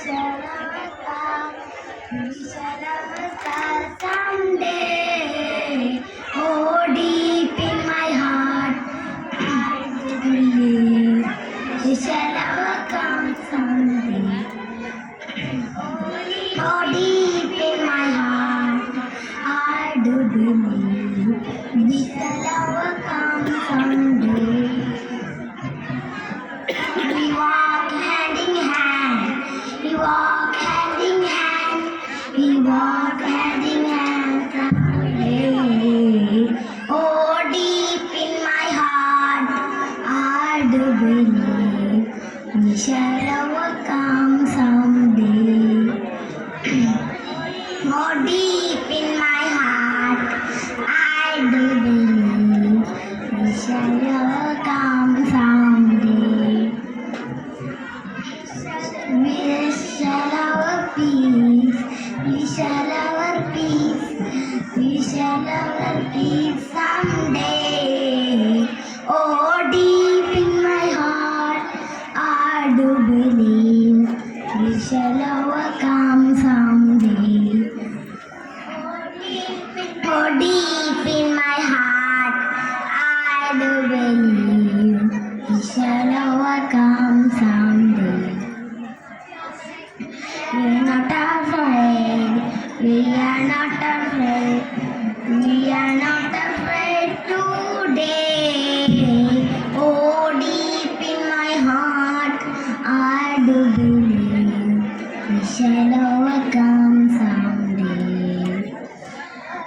shall overcome someday. Oh, deep in my heart, I believe we shall overcome someday. Oh, deep in my heart, I do believe we shall overcome someday. We walk hand in hand, we walk hand in hand, we walk hand in hand someday. Oh, deep in my heart, I do believe we shall overcome someday. Oh, deep in my heart, I do believe we shall overcome someday. We shall have peace, we shall have peace, we shall have peace someday. Oh, deep in my heart, I do believe we shall overcome someday. Oh, deep in my heart, I do believe we shall overcome someday. We are not afraid, we are not afraid, we are not afraid today. Oh, deep in my heart, I do believe we shall overcome someday.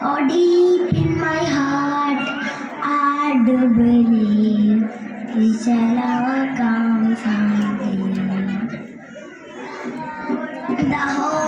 Oh, deep in my heart, I do believe we shall overcome someday. The whole